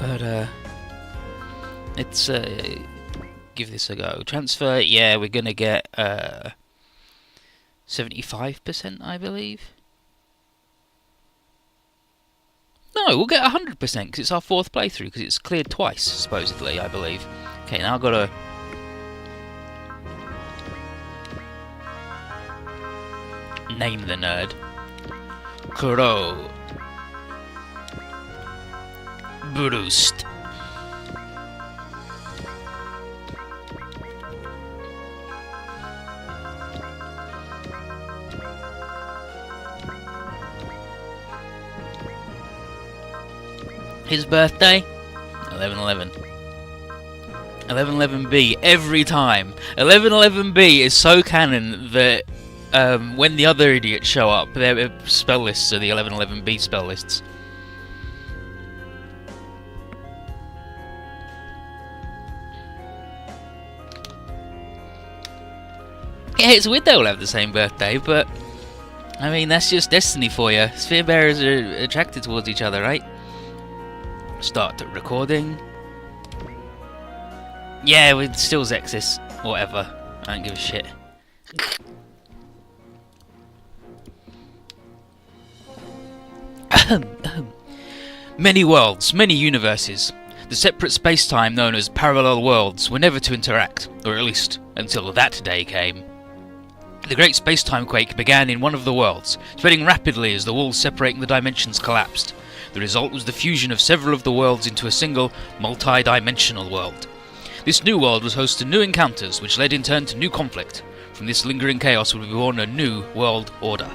But let's give this a go. Transfer, yeah, we're gonna get 75%, I believe. No, we'll get 100% because it's our 4th playthrough, because it's cleared twice, supposedly, I believe. Okay, now I've got to... name the nerd. Crow. Brust. His birthday? 11/11. 11/11B every time. 11/11B is so canon that when the other idiots show up, their spell lists are the 11/11B spell lists. Yeah, it's weird they all have the same birthday, but I mean, that's just destiny for you. Sphere bearers are attracted towards each other, right? Start recording. Yeah, we're still Zexis. Whatever. I don't give a shit. Many worlds, many universes. The separate space-time known as parallel worlds were never to interact, or at least until that day came. The great space-time quake began in one of the worlds, spreading rapidly as the walls separating the dimensions collapsed. The result was the fusion of several of the worlds into a single, multi-dimensional world. This new world was host to new encounters, which led in turn to new conflict. From this lingering chaos would be born a new world order.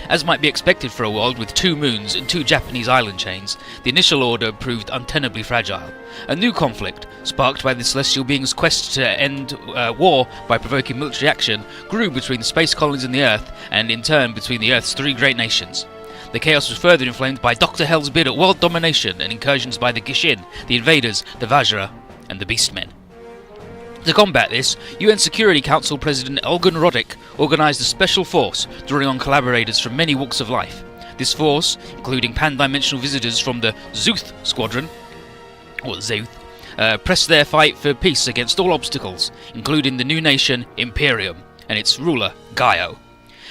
As might be expected for a world with 2 moons and 2 Japanese island chains, the initial order proved untenably fragile. A new conflict, sparked by the celestial beings' quest to end war by provoking military action, grew between the space colonies and the Earth, and in turn between the Earth's 3 great nations. The chaos was further inflamed by Dr. Hell's bid at world domination and incursions by the Gishin, the Invaders, the Vajra, and the Beastmen. To combat this, UN Security Council President Elgin Roddick organised a special force drawing on collaborators from many walks of life. This force, including pan-dimensional visitors from the Zuth Squadron, or Zuth, pressed their fight for peace against all obstacles, including the new nation Imperium and its ruler Gaio.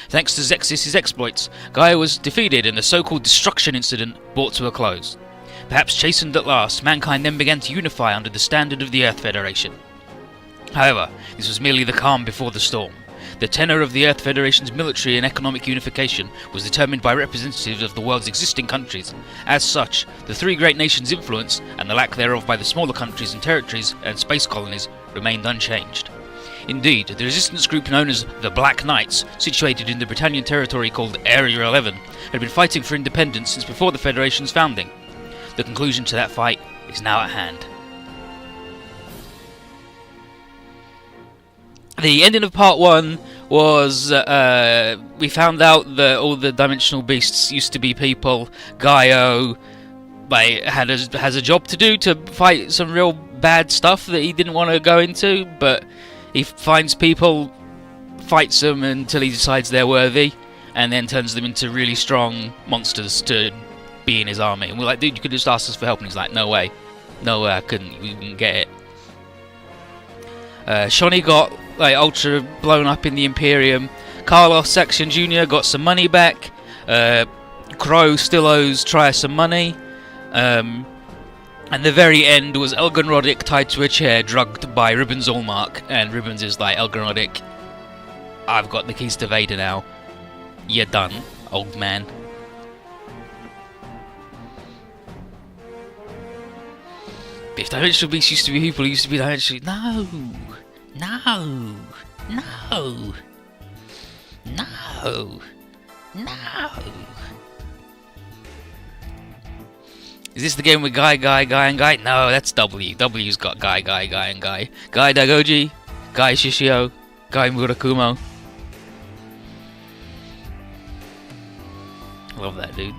Thanks to Zexis' exploits, Gaia was defeated and the so-called destruction incident brought to a close. Perhaps chastened at last, mankind then began to unify under the standard of the Earth Federation. However, this was merely the calm before the storm. The tenor of the Earth Federation's military and economic unification was determined by representatives of the world's existing countries. As such, the 3 great nations' influence, and the lack thereof by the smaller countries and territories and space colonies, remained unchanged. Indeed, the resistance group known as the Black Knights, situated in the Britannian territory called Area 11, had been fighting for independence since before the Federation's founding. The conclusion to that fight is now at hand. The ending of part 1 was we found out that all the dimensional beasts used to be people. Gaio has a job to do to fight some real bad stuff that he didn't want to go into, but he finds people, fights them until he decides they're worthy, and then turns them into really strong monsters to be in his army. And we're like, dude, you could just ask us for help. And he's like, no way, I couldn't. We didn't get it. Shawnee got ultra blown up in the Imperium. Carlos Saxon Jr. got some money back. Crow still owes Trier some money. And the very end was Elgin Roddick tied to a chair, drugged by Ribbons Allmark. And Ribbons is like, Elgin Roddick, I've got the keys to Vader now. You're done, old man. If dimensional beasts used to be people, used to be dimensional... No! Is this the game with Guy, and Guy? No, that's W. W's got Guy, and Guy. Guy Dagoji, Guy Shishio, Guy Murakumo. Love that, dude.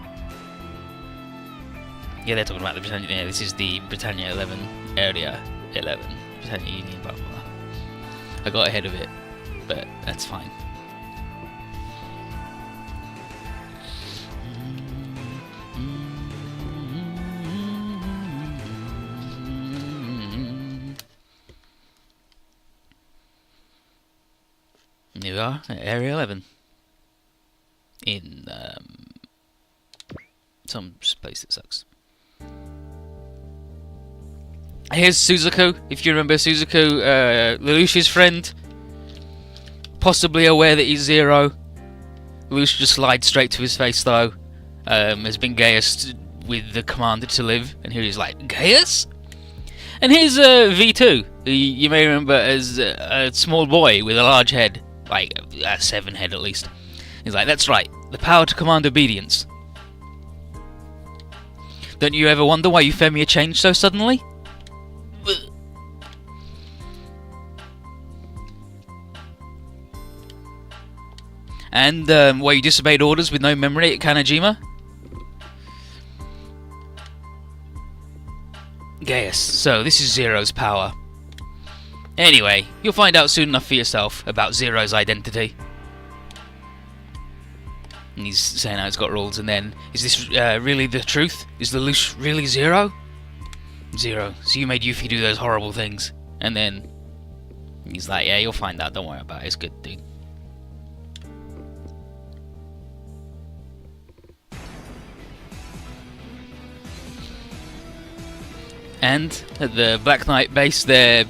Yeah, they're talking about the Britannia. Yeah, this is the Britannia 11 Area 11 Britannia Union. Blah blah blah. I got ahead of it, but that's fine. Here we are at Area 11. In some place that sucks. Here's Suzuku, if you remember Suzuku, Lelouch's friend. Possibly aware that he's Zero. Lelouch just slides straight to his face though. Has been Gaius with the commander to live, and here he's like, Gaius? And here's V2, who you may remember as a small boy with a large head. Like, a 7 head at least. He's like, that's right, the power to command obedience. Don't you ever wonder why Euphemia changed so suddenly? And why you disobeyed orders with no memory at Kanejima? Gaius, so this is Zero's power. Anyway, you'll find out soon enough for yourself about Zero's identity. And he's saying how it's got rules, and then, is this really the truth? Is Lelouch really Zero? Zero, so you made Yuffie do those horrible things. And then, he's like, yeah, you'll find out, don't worry about it, it's good, dude. And at the Black Knight base, they're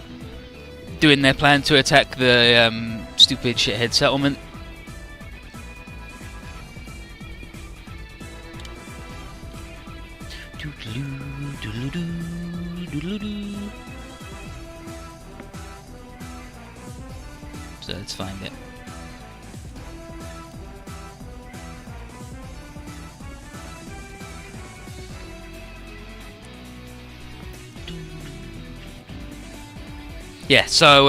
doing their plan to attack the stupid shithead settlement. So let's find it. Yeah, so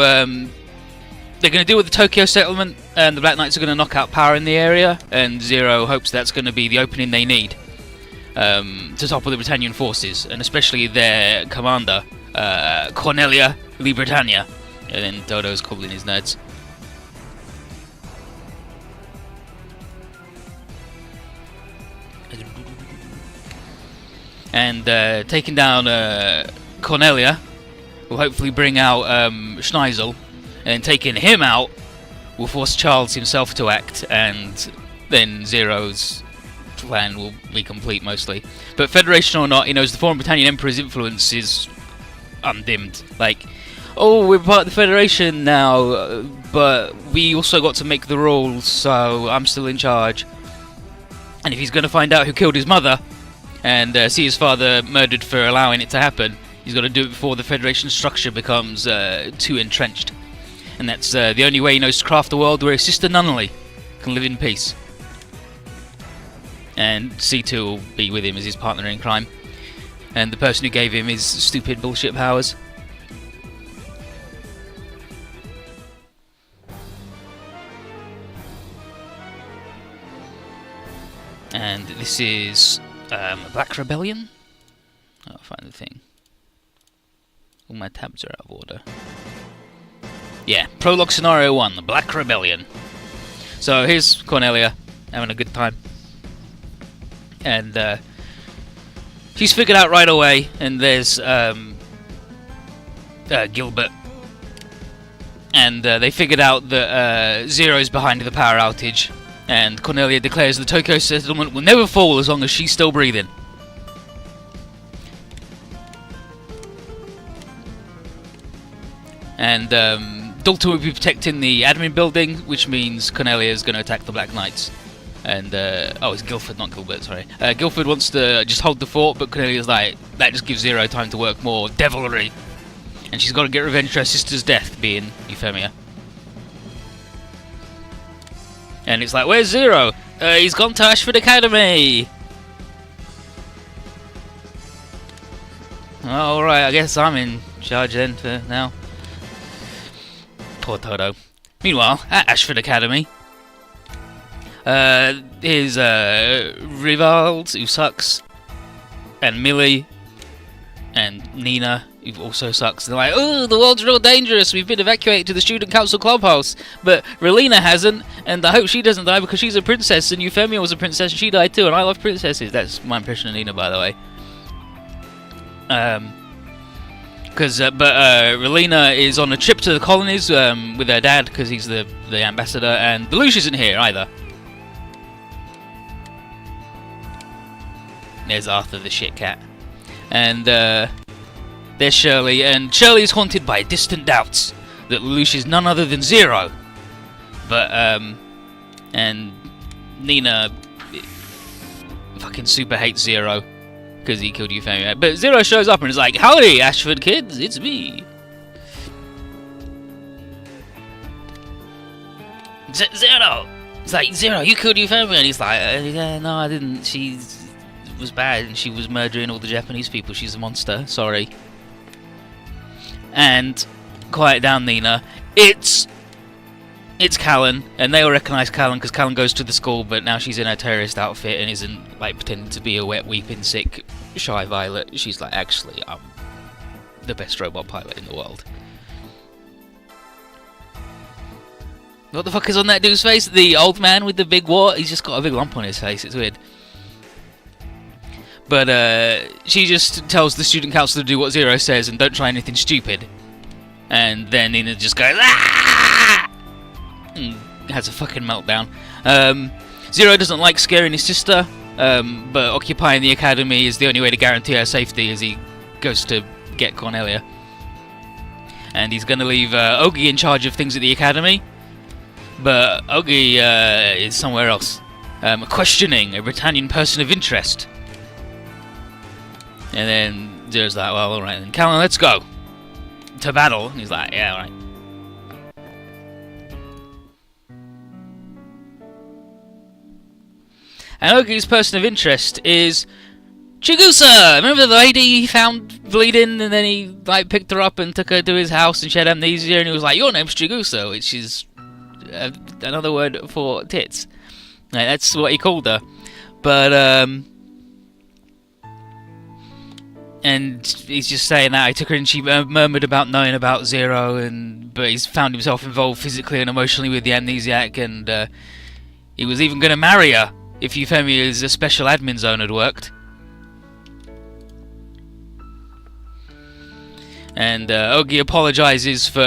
they're going to deal with the Tokyo settlement, and the Black Knights are going to knock out power in the area, and Zero hopes that's going to be the opening they need to topple the Britannian forces, and especially their commander, Cornelia Li Britannia. And then Dodo's cobbling his nerds. And taking down Cornelia will hopefully bring out Schneisel, and taking him out will force Charles himself to act, and then Zero's plan will be complete mostly. But Federation or not, he knows the former Britannian Emperor's influence is undimmed. Like, oh, we're part of the Federation now, but we also got to make the rules, so I'm still in charge. And if he's going to find out who killed his mother, and see his father murdered for allowing it to happen, he's got to do it before the Federation structure becomes too entrenched. And that's the only way he knows to craft a world where his sister Nunnally can live in peace. And C2 will be with him as his partner in crime. And the person who gave him his stupid bullshit powers. And this is Black Rebellion? I'll find the thing. All my tabs are out of order. Yeah, Prologue Scenario 1, the Black Rebellion. So here's Cornelia, having a good time. And she's figured out right away, and there's Gilbert. And they figured out that Zero's behind the power outage. And Cornelia declares the Tokyo settlement will never fall as long as she's still breathing. And Dalton will be protecting the admin building, which means Cornelia is going to attack the Black Knights. And, oh, it's Guilford, not Gilbert, sorry. Guilford wants to just hold the fort, but Cornelia's like, that just gives Zero time to work more devilry. And she's got to get revenge for her sister's death, being Euphemia. And it's like, where's Zero? He's gone to Ashford Academy! Alright, I guess I'm in charge then for now. Poor Toto. Meanwhile, at Ashford Academy, here's Rivald, who sucks, and Millie, and Nina, who also sucks. They're like, oh, the world's real dangerous, we've been evacuated to the Student Council Clubhouse, but Relina hasn't, and I hope she doesn't die because she's a princess, and Euphemia was a princess and she died too, and I love princesses. That's my impression of Nina, by the way. Relina is on a trip to the colonies with her dad because he's the ambassador, and Lelouch isn't here either. There's Arthur the shit cat. And there's Shirley, and Shirley is haunted by distant doubts that Lelouch is none other than Zero. But, and Nina fucking super hates Zero because he killed Euphemia. But Zero shows up and is like, "Howdy, Ashford kids, it's me." Zero! It's like, "Zero, you killed Euphemia." And he's like, "Yeah, no, I didn't. She was bad and she was murdering all the Japanese people. She's a monster. Sorry." And quiet down, Nina. It's Callan, and they all recognise Callan because Callan goes to the school, but now she's in her terrorist outfit and isn't like pretending to be a wet, weeping, sick, shy Violet. She's like, "Actually, I'm the best robot pilot in the world." What the fuck is on that dude's face? The old man with the big wart? He's just got a big lump on his face. It's weird. But she just tells the student council to do what Zero says and don't try anything stupid. And then Nina just goes, "Ah!" and has a fucking meltdown. Zero doesn't like scaring his sister, but occupying the academy is the only way to guarantee her safety as he goes to get Cornelia. And he's going to leave Ogi in charge of things at the academy. But Ogi is somewhere else, questioning a Britannian person of interest. And then Zero's like, "Well, alright then, Callan, let's go to battle." And he's like, "Yeah, alright." And Ogi's person of interest is Chigusa! Remember the lady he found bleeding and then he like picked her up and took her to his house and she had amnesia and he was like, "Your name's Chigusa," which is another word for tits. Like, that's what he called her. But, and he's just saying that I took her and she murmured about knowing about Zero, but he's found himself involved physically and emotionally with the amnesiac, and he was even going to marry her if Euphemia's special admin zone had worked. And Ogi apologises for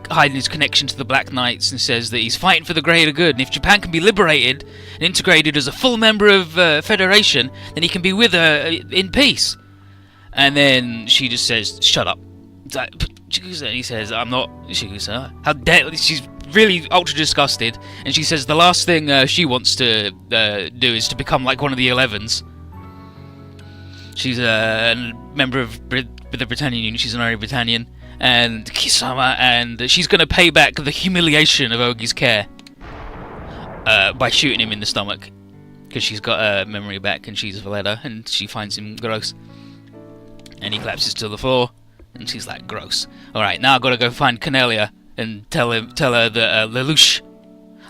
hiding his connection to the Black Knights and says that he's fighting for the greater good, and if Japan can be liberated and integrated as a full member of Federation, then he can be with her in peace. And then she just says, "Shut up." It's like, "Chigusa," and he says, "I'm not Chigusa. How dare..." She's really ultra disgusted, and she says the last thing she wants to do is to become like one of the 11s. She's a member of the Britannian Union, she's an honorary Britannian, and Kisama, and she's going to pay back the humiliation of Ogi's care by shooting him in the stomach, because she's got her memory back and she's Valletta, and she finds him gross. And he collapses to the floor, and she's like, "Gross. Alright, now I've got to go find Cornelia and tell her that Lelouch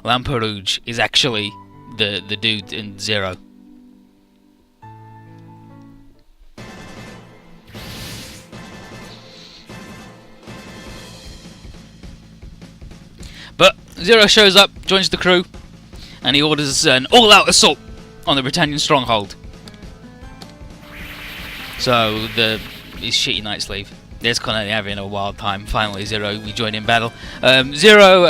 Lamperouge is actually the dude in Zero." But Zero shows up, joins the crew, and he orders an all-out assault on the Britannian stronghold. So his shitty night's leave. There's Cornelia having a wild time. Finally, Zero, we join in battle. Zero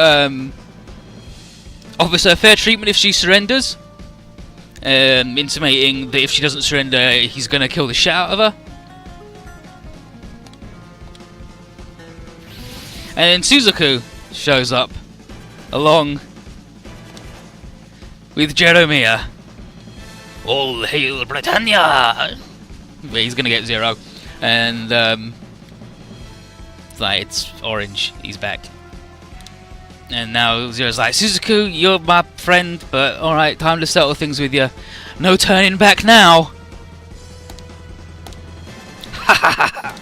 offers her fair treatment if she surrenders, intimating that if she doesn't surrender, he's going to kill the shit out of her. And then Suzaku shows up, along with Jeremiah. All hail Britannia! But he's gonna get Zero, and it's orange. He's back, and now Zero's like, "Suzaku, you're my friend, but all right, time to settle things with you. No turning back now." Ha ha ha!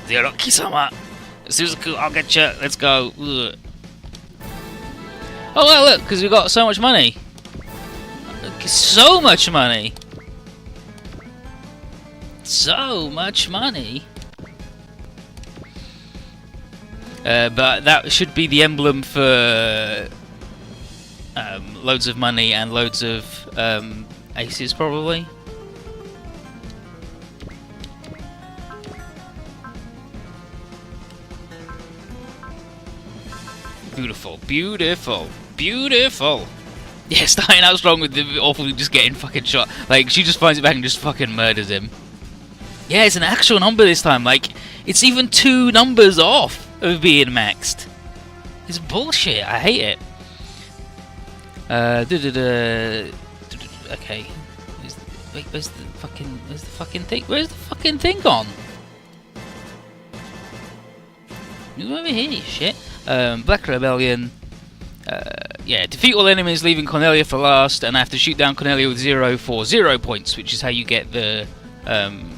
Zero, Kisama, Suzaku, I'll get you. Let's go. Ugh. Oh well, look, because we got so much money. So much money. So much money. But that should be the emblem for loads of money and loads of aces, probably. Beautiful, beautiful, beautiful. Yeah, starting out strong with the awful just getting fucking shot. Like, she just finds it back and just fucking murders him. Yeah, it's an actual number this time. Like, it's even 2 numbers off of being maxed. It's bullshit. I hate it. Okay. Wait, where's the fucking thing? Where's the fucking thing gone? You over here, you shit. Black Rebellion. Yeah, defeat all enemies, leaving Cornelia for last, and I have to shoot down Cornelia with 0 for 0 points, which is how you get the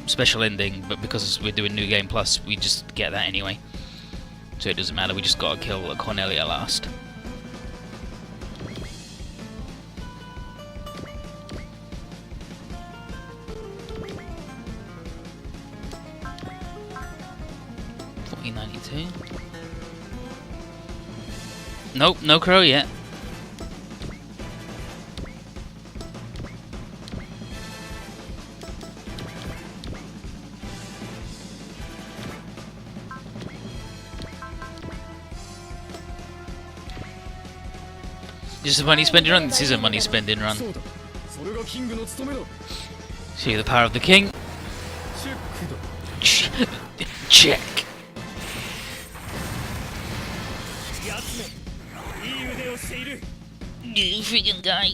special ending. But because we're doing New Game Plus, we just get that anyway. So it doesn't matter. We just gotta kill Cornelia last. $14.92. Nope, no crow yet. This is a money spending run. This is a money spending run. See the power of the king. Check. You freaking guy.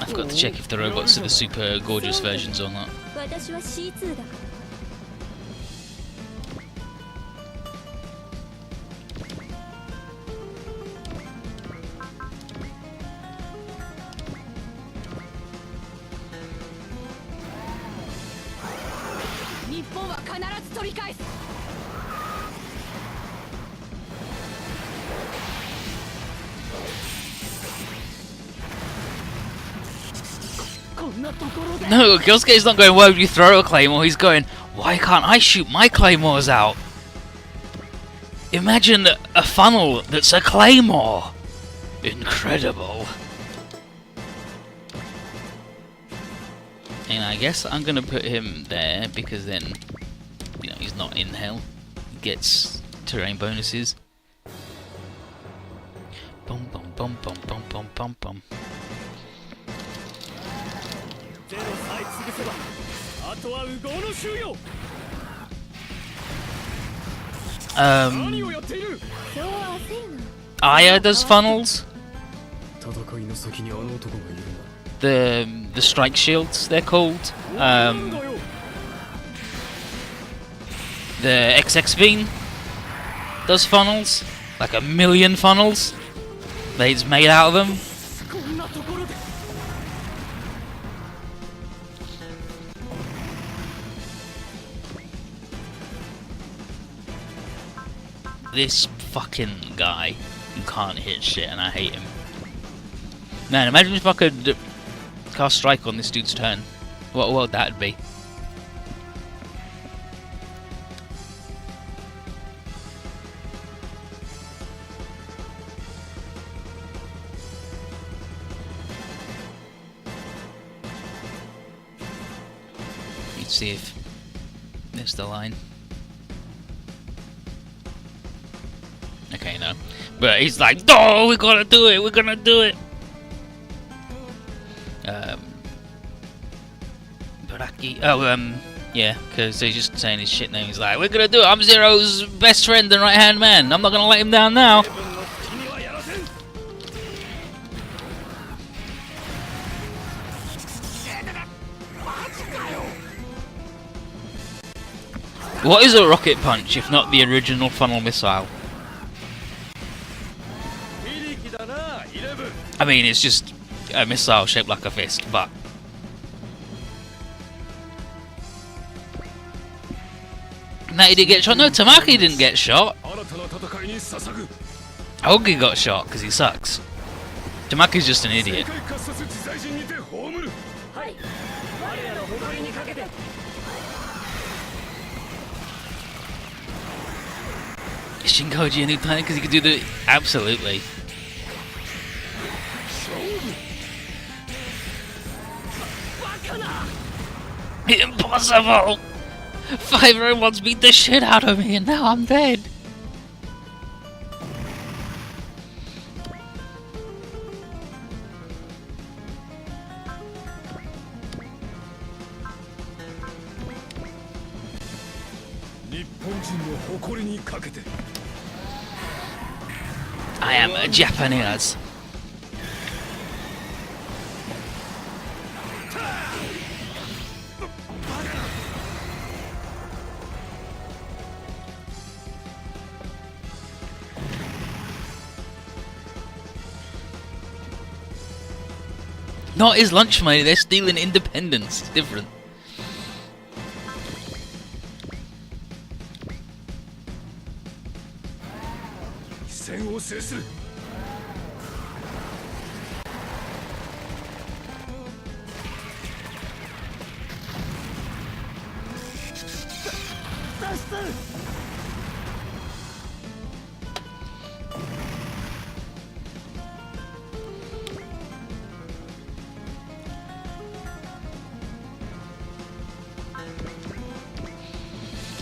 I forgot to check if the robots are the super gorgeous versions or not. No, Gyosuke's not going, why would you throw a claymore? He's going, why can't I shoot my claymores out? Imagine a funnel that's a claymore. Incredible. And I guess I'm gonna put him there because then, you know, he's not in hell. He gets terrain bonuses. Bum bum bum bum bum bum bum bum. Aya does funnels. The strike shields, they're called. The XX Bean does funnels, like 1,000,000 funnels. It's made out of them. This fucking guy who can't hit shit, and I hate him. Man, imagine if I could cast strike on this dude's turn. What would that be? Let's see if there's the line. Okay, no. But he's like, oh, we gotta do it, we're gonna do it. Baraki. Oh, yeah, because he's just saying his shit name. He's like, we're gonna do it. I'm Zero's best friend and right hand man. I'm not gonna let him down now. What is a rocket punch if not the original funnel missile? I mean, it's just a missile shaped like a fist, but... No, he didn't get shot. No, Tamaki didn't get shot. Ogi got shot because he sucks. Tamaki's just an idiot. Is Shinkoji a new planet because he could do the... Absolutely. impossible! 5 robots beat the shit out of me and now I'm dead! I am a Japanese. Not his lunch money, they're stealing independence. It's different.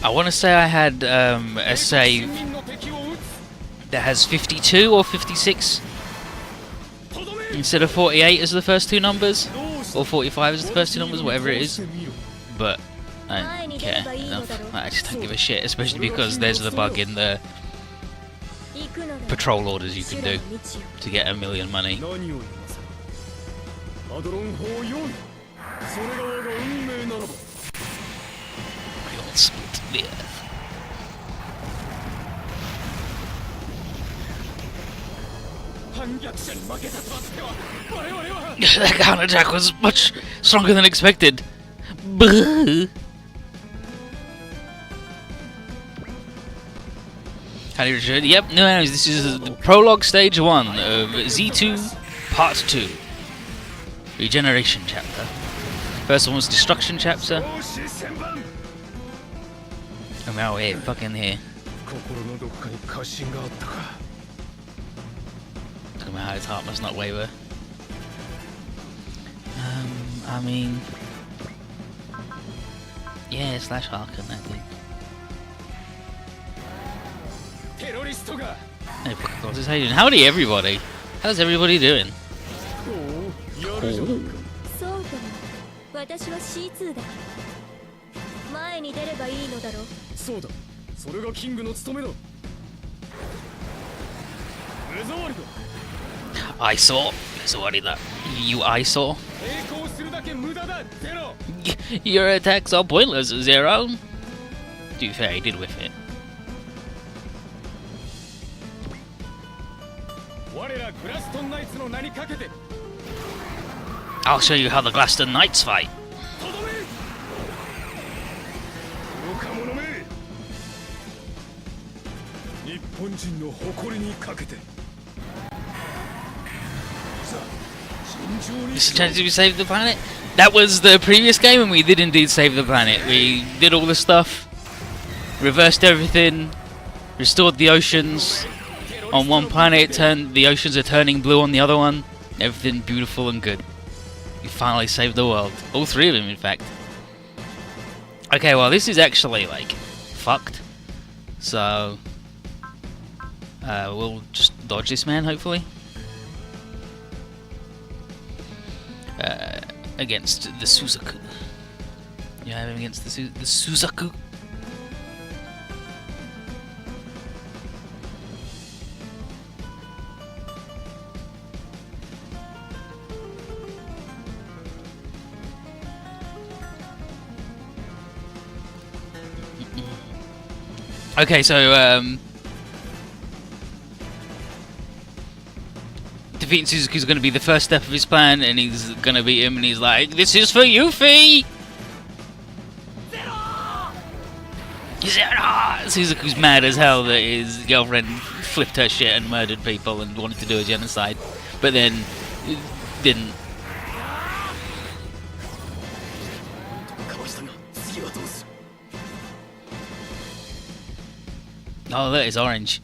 I want to say I had a save that has 52 or 56 instead of 48 as the first two numbers, or 45 as the first two numbers, whatever it is. But I don't care enough. I just don't give a shit, especially because there's the bug in the patrol orders you can do to get 1 million money. Split the earth. That counterattack was much stronger than expected. How do you return? Yep, no, anyways, this is the prologue stage 1 of Z2 Part 2. Regeneration chapter. First one was destruction chapter. I'm out here, fucking here. Talking about how his heart must not waver. I mean... yeah, slash Harkin, I think. Hey, what's how you doing? Howdy, everybody! How's everybody doing? Cool. Eyesore? You eyesore? Your attacks are pointless, Zero. To be fair, he did whiff it. I'll show you how the Glaston Knights fight. This is chance to save the planet. That was the previous game, and we did indeed save the planet. We did all the stuff, reversed everything, restored the oceans. On one planet, the oceans are turning blue on the other one. Everything beautiful and good. We finally saved the world. All 3 of them, in fact. Okay, well, this is actually, like, fucked. So, we'll just dodge this man, hopefully. Against the Suzaku. You have him against the Suzaku. Okay, so defeating Suzuki's going to be the first step of his plan, and he's going to beat him, and he's like, "This is for Yuffie!" Suzuki's mad as hell that his girlfriend flipped her shit and murdered people and wanted to do a genocide, but then didn't. Oh, that is orange.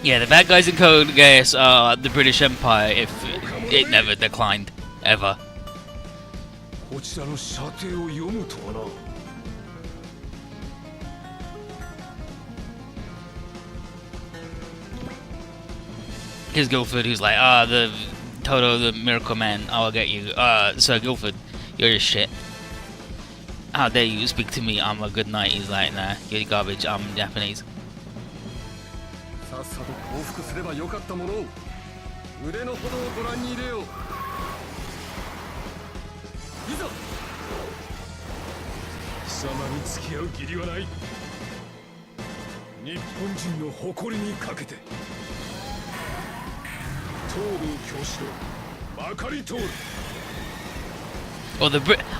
Yeah, the bad guys in Code Geass are the British Empire if it never declined, ever. こちらの射程を読むとはな。 Here's Guildford, who's like, the Toto, the Miracle Man, I'll get you. Sir Guildford, you're just shit. How dare you speak to me, I'm a good knight. He's like, nah, you're garbage, I'm Japanese. さっさと降伏すればよかったものを。腕のほどをご覧に入れよう。いざ。貴様に付き合う義理はない。日本人の誇りにかけて。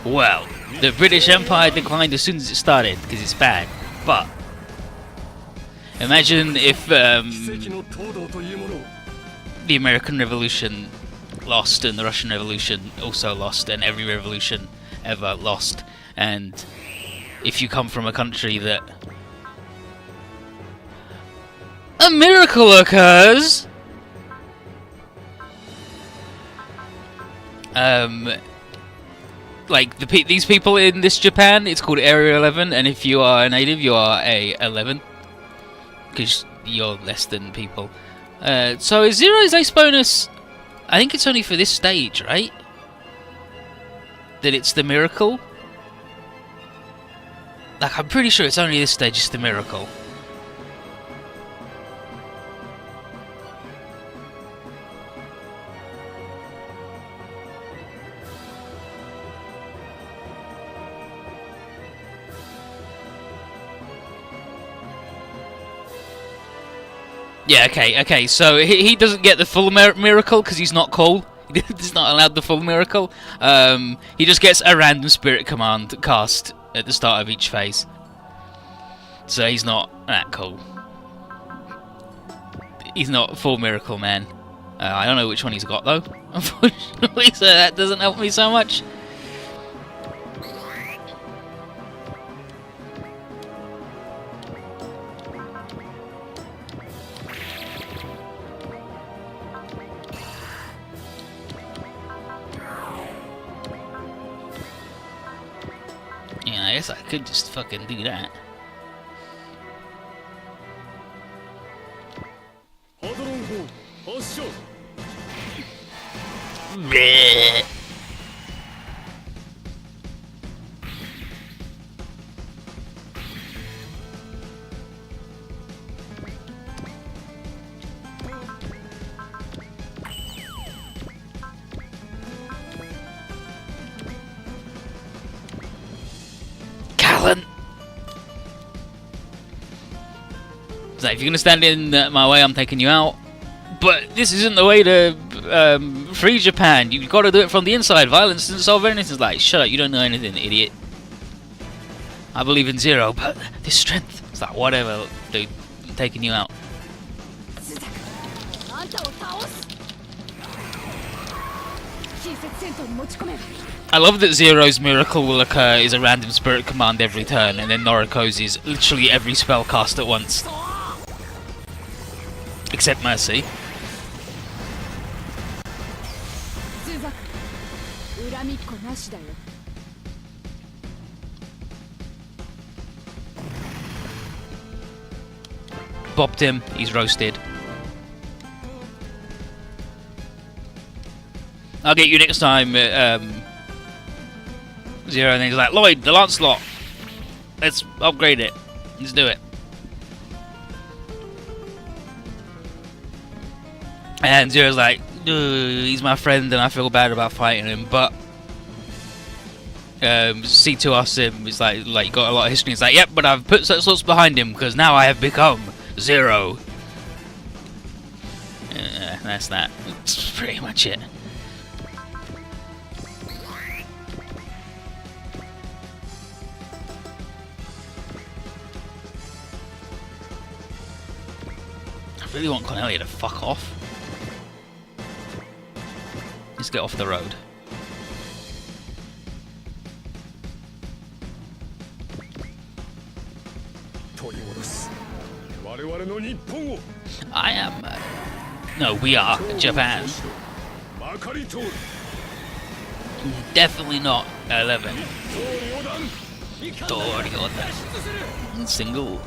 Well, the British Empire declined as soon as it started because it's bad. But imagine if the American Revolution lost and the Russian Revolution also lost and every revolution ever lost. And if you come from a country that a miracle occurs. Like these people in this Japan, it's called Area 11, and if you are a native, you are a 11 because you're less than people. So is Zero's ace bonus? I think it's only for this stage, right? That it's the miracle. Like I'm pretty sure it's only this stage, it's the miracle. Yeah, okay, so he doesn't get the full miracle because he's not cool. He's not allowed the full miracle. He just gets a random spirit command cast at the start of each phase. So he's not that cool. He's not full miracle man. I don't know which one he's got though, unfortunately, so that doesn't help me so much. Yeah, I guess I could just fucking do that. Bleh. So if you're gonna stand in my way, I'm taking you out. But this isn't the way to free Japan. You've got to do it from the inside. Violence doesn't solve anything. It's like, shut up, you don't know anything, idiot. I believe in Zero, but this strength. It's like, whatever, dude. I'm taking you out. I love that Zero's miracle will occur is a random spirit command every turn, and then Noriko's is literally every spell cast at once. Except Mercy. Bopped him, he's roasted. I'll get you next time, Zero, and then he's like, Lloyd, the Lancelot! Let's upgrade it. Let's do it. And Zero's like, he's my friend and I feel bad about fighting him, but C2 asks him, it's like you got a lot of history. He's like, yep, but I've put such sorts behind him because now I have become Zero. That's that. That's pretty much it. I really want Cornelia to fuck off. Let's get off the road. 我々の日本を I am. No, we are Japan. まかり通る Definitely not 11. 東横断 Toryoda. Single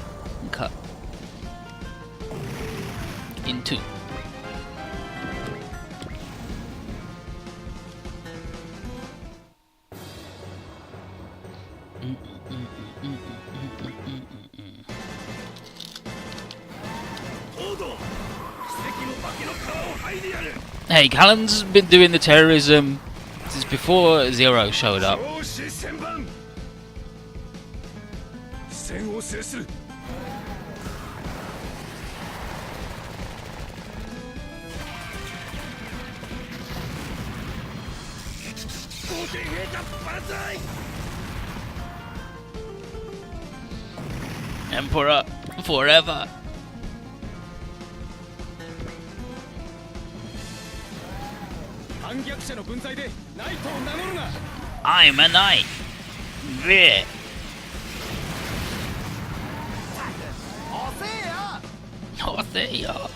cut in two. Hey, Callan's been doing the terrorism since before Zero showed up. 上司千番戦を制する Emperor forever. I'm a knight. Bleh. Oh, there you are.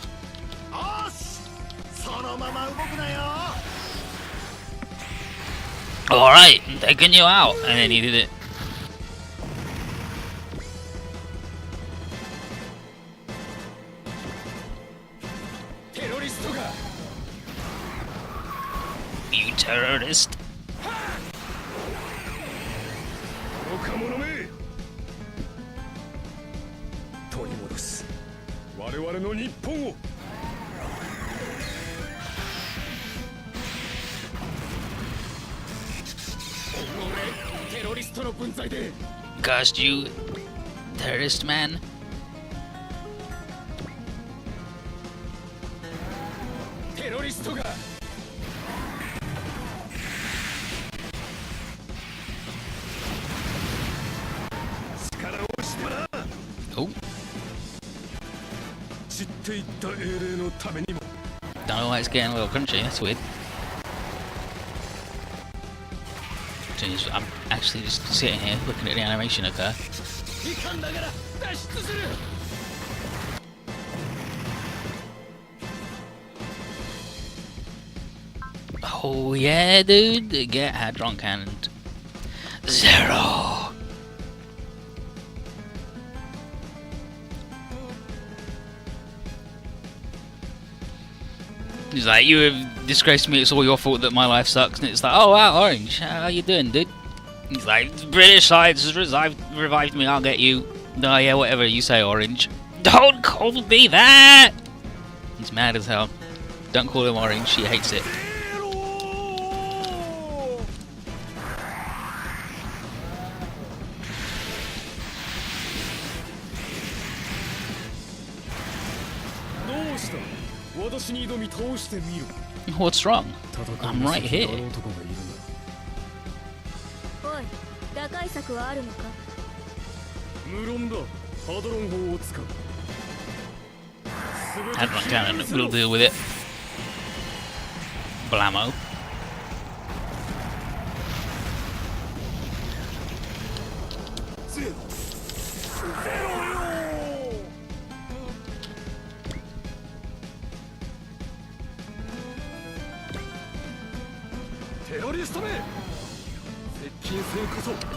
Alright, I'm taking you out. And then he did it. You terrorist. 若者め取り戻す我々の日本を Cursed you, terrorist man. テロリストが Oh. 散っていった英霊のためにも Don't know why it's getting a little crunchy, that's weird. Jeez, I'm actually just sitting here looking at the animation occur. Oh yeah, dude, get Hadron Cannon. Zero! He's like, you have disgraced me, it's all your fault that my life sucks. And it's like, oh wow, Orange, how you doing, dude? He's like, British science has revived me, I'll get you. Oh yeah, whatever you say, Orange. Don't call me that! He's mad as hell. Don't call him Orange, she hates it. What's wrong? I'm right here. おい、打開策はあるのか？無論だハドロン砲を使う Hadron Cannon, we'll deal with it. Blammo.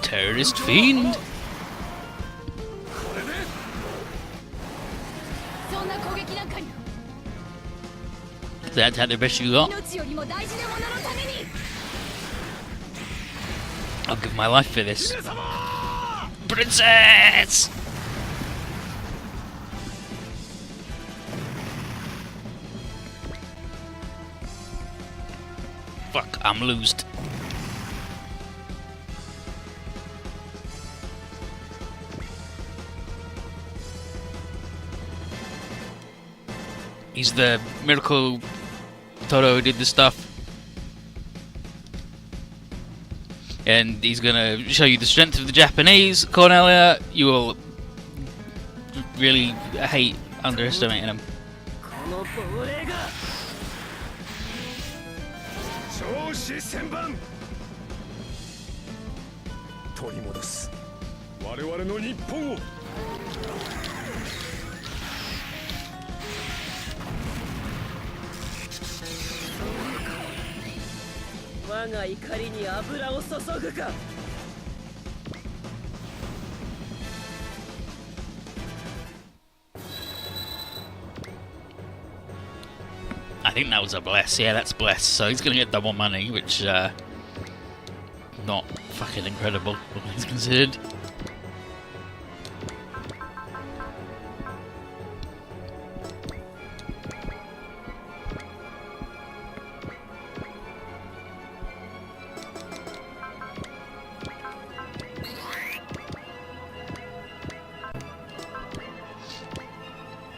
Terrorist fiend. That's how the best you got. I'll give my life for this. Princess! Fuck, I'm loosed. He's the miracle Toto who did the stuff. And he's gonna show you the strength of the Japanese. Cornelia, you will really hate underestimating him. 上司千番取り戻す我々の日本をが怒りに油を注ぐか。 I think that was a bless. Yeah, that's bless. So he's gonna get double money, which not fucking incredible, all things considered.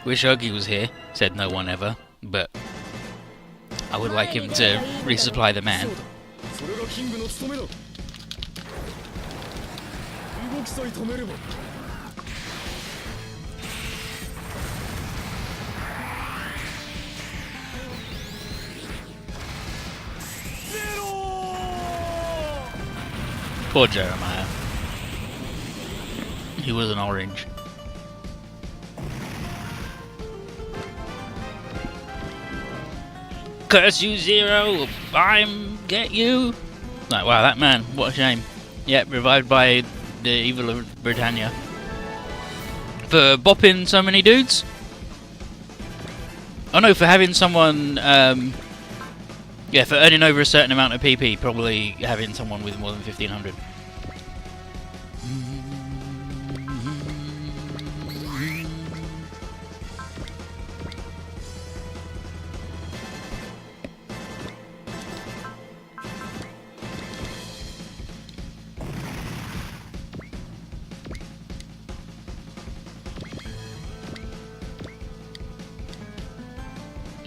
Wish Ogi was here, said no one ever, but I would like him to resupply the man. それがキングの務めだ。動きさえ止めれば。ゼロ。 Poor Jeremiah. He was an orange. Curse you, Zero! I'm get you! Like, wow, that man, what a shame. Yep, revived by the evil of Britannia. For bopping so many dudes? Oh no, for having someone, yeah, for earning over a certain amount of PP, probably having someone with more than 1500.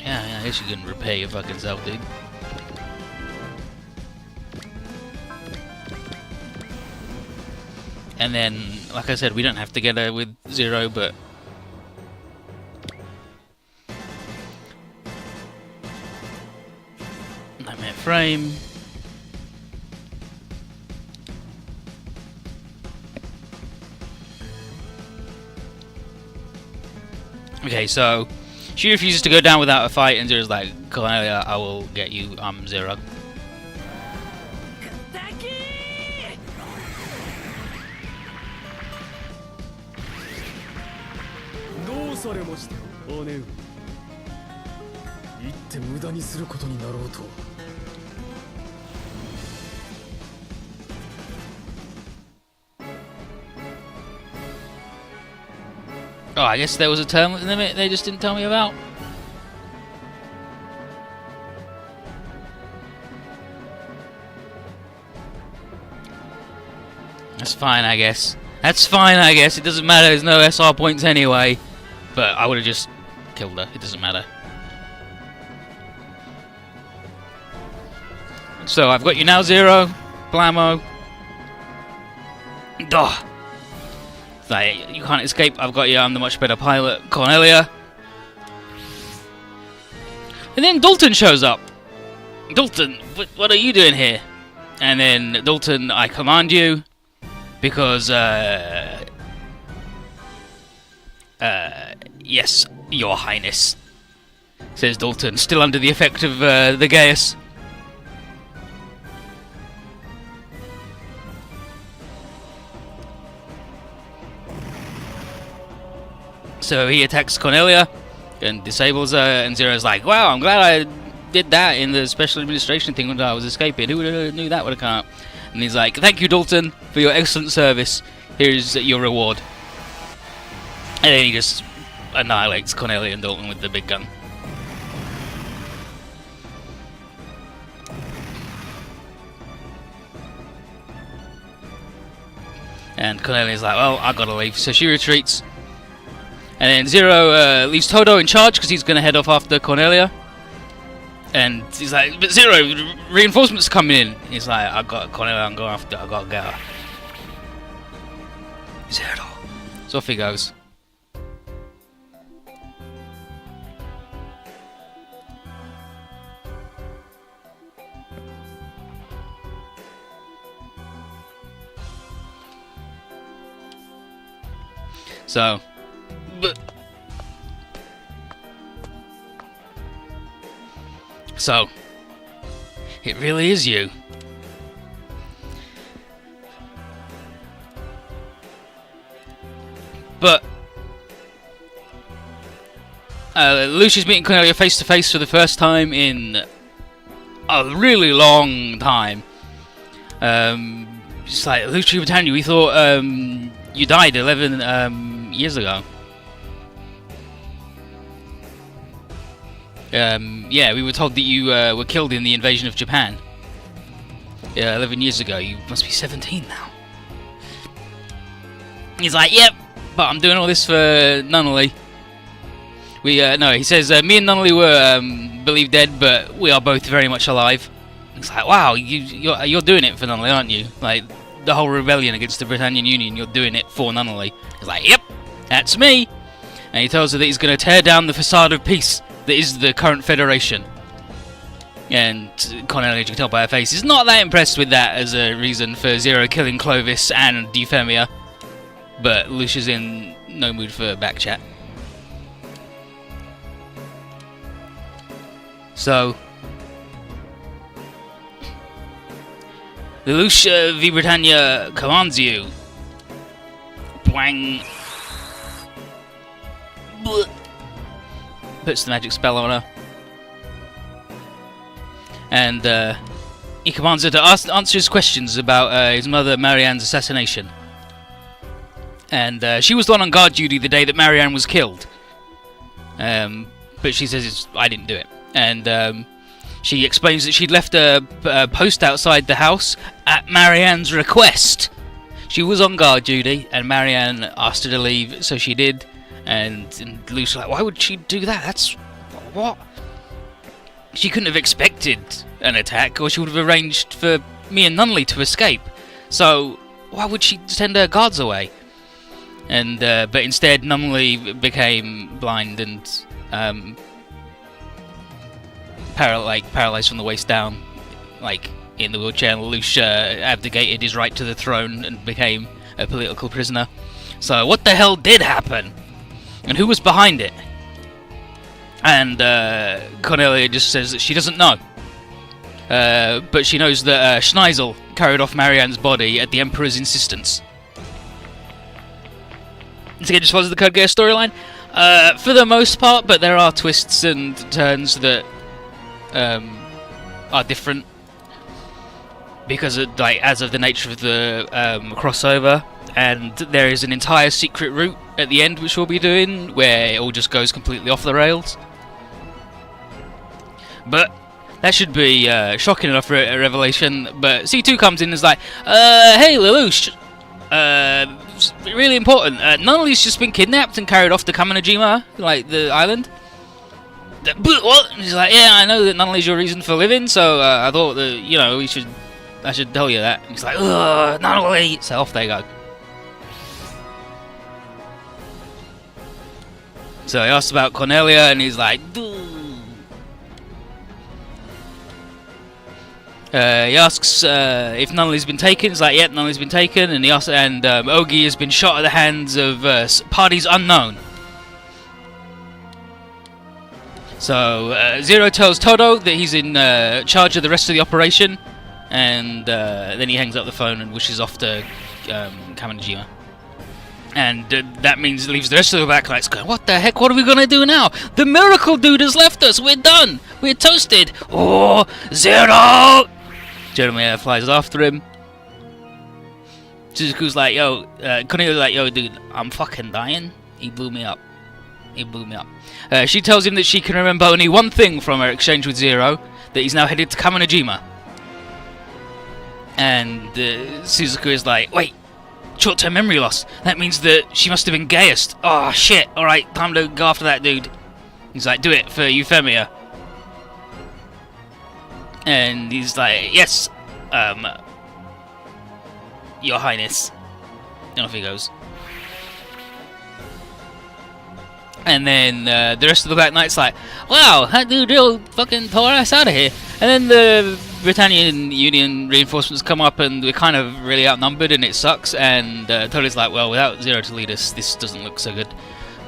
Yeah, I guess you can repair your fucking self, dude. And then, like I said, we don't have to get her with Zero, but... Nightmare Frame. Okay, so... She refuses to go down without a fight, and Zero's like, Cornelia, I will get you, I'm Zero. どうされました、姉上。言って無駄にすることになろうと。 Oh, I guess there was a term limit they just didn't tell me about. That's fine, I guess. That's fine, I guess. It doesn't matter. There's no SR points anyway. But I would have just killed her. It doesn't matter. So I've got you now, Zero. Blammo. Duh. Like, you can't escape. I've got you. I'm the much better pilot. Cornelia. And then Dalton shows up. Dalton, what are you doing here? And then Dalton, I command you. Because, yes, Your Highness, says Dalton, still under the effect of the Gaius. So he attacks Cornelia and disables her, and Zero's like, wow, I'm glad I did that in the special administration thing when I was escaping. Who would have knew that would have come out? And he's like, thank you, Dalton, for your excellent service. Here's your reward. And then he just annihilates Cornelia and Dalton with the big gun. And Cornelia's like, well, I gotta leave. So she retreats. And then Zero leaves Todo in charge because he's gonna head off after Cornelia. And he's like, but Zero, reinforcements coming in. He's like, I got Cornelia, I'm going after, I gotta get her. Zero. So off he goes. So, but It really is you. But Lucia's meeting Cornelia face to face for the first time in a really long time. It's like, Lucia Britannia, we thought you died 11 years ago. Yeah, we were told that you were killed in the invasion of Japan. Yeah, 11 years ago. You must be 17 now. He's like, yep, but I'm doing all this for Nunnally. No, he says, me and Nunnally were believed dead, but we are both very much alive. It's like, wow, you're doing it for Nunnally, aren't you? Like, the whole rebellion against the Britannian Union, you're doing it for Nunnally. He's like, yep, that's me. And he tells her that he's going to tear down the facade of peace that is the current Federation. And Cornelia, you can tell by her face, is not that impressed with that as a reason for Zero killing Clovis and Euphemia. But Lucia's in no mood for backchat. So, the Lucia V. Britannia commands you. Bwang. Blech. Puts the magic spell on her. And he commands her to answer his questions about his mother Marianne's assassination. And she was the one on guard duty the day that Marianne was killed. But she says, I didn't do it. And she explains that she'd left a post outside the house at Marianne's request. She was on guard duty, and Marianne asked her to leave, so she did. And Lucy's like, why would she do that? That's... what? She couldn't have expected an attack, or she would have arranged for me and Nunnally to escape. So, why would she send her guards away? And but instead, Nunnally became blind and paralyzed from the waist down, like in the wheelchair. And Lucia abdicated his right to the throne and became a political prisoner. So, what the hell did happen? And who was behind it? And Cornelia just says that she doesn't know. But she knows that Schneisel carried off Marianne's body at the Emperor's insistence. So it just follows the Code Geass storyline for the most part, but there are twists and turns that are different because of, as of the nature of the crossover. And there is an entire secret route at the end which we'll be doing where it all just goes completely off the rails. But that should be shocking enough for a revelation. But C2 comes in and is like, hey Lelouch, really important, Nunnally's just been kidnapped and carried off to Kaminojima, like the island. What? And he's like, yeah, I know that Nunnally's your reason for living, so I thought that, you know, I should tell you that. And he's like, ugh, Nunnally! So off they go. So he asks about Cornelia, and he's like, he asks if Nunnally's been taken. He's like, yep, Nunnally's been taken. And he asks, and Ogi has been shot at the hands of parties unknown. So Zero tells Todo that he's in charge of the rest of the operation, and then he hangs up the phone and wishes off to Kaminojima. And that means leaves the rest of the backlights going, what the heck, what are we going to do now? The miracle dude has left us, we're done, we're toasted. Oh, Zero! Jeremiah flies after him. Suzuku's like, yo, Cornelia's like, yo dude, I'm fucking dying. He blew me up. He blew me up. She tells him that she can remember only one thing from her exchange with Zero, that he's now headed to Kaminojima. And Suzuku is like, wait, short-term memory loss. That means that she must have been gayest. Oh shit, alright, time to go after that dude. He's like, do it for Euphemia. And he's like, yes, Your Highness. And off he goes. And then the rest of the Black Knight's like, wow, that dude real fucking tore us out of here. And then the Britannian Union reinforcements come up and we're kind of really outnumbered and it sucks. And Tony's like, well, without Zero to lead us, this doesn't look so good.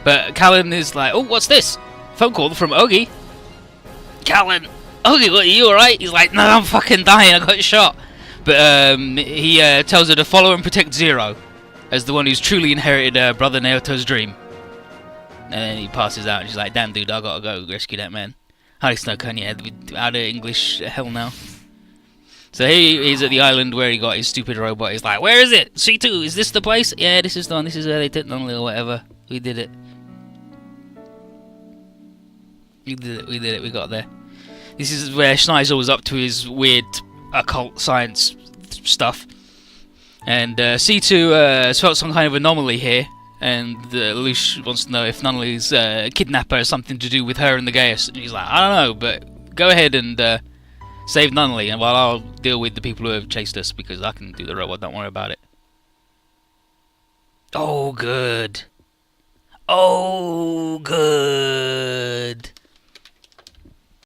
But Callan is like, oh, what's this? Phone call from Ogi. Callan, "Oh, are you alright?" He's like, "No, I'm fucking dying. I got shot." But he tells her to follow and protect Zero, as the one who's truly inherited Brother Naoto's dream. And then he passes out, and she's like, "Damn, dude, I gotta go rescue that man." Hi, Snowcone, yeah, out of English hell now. So he's at the island where he got his stupid robot. He's like, "Where is it? C2, is this the place?" "Yeah, this is the one. This is where they took Nunley or whatever. We did it. We did it. We got there." This is where Schneider was up to his weird occult science stuff. And C2 has felt some kind of anomaly here. And Lush wants to know if Nunley's kidnapper has something to do with her and the Gaius. And he's like, "I don't know, but go ahead and save Nunley, and while I'll deal with the people who have chased us, because I can do the robot, don't worry about it." Oh, good. Oh, good.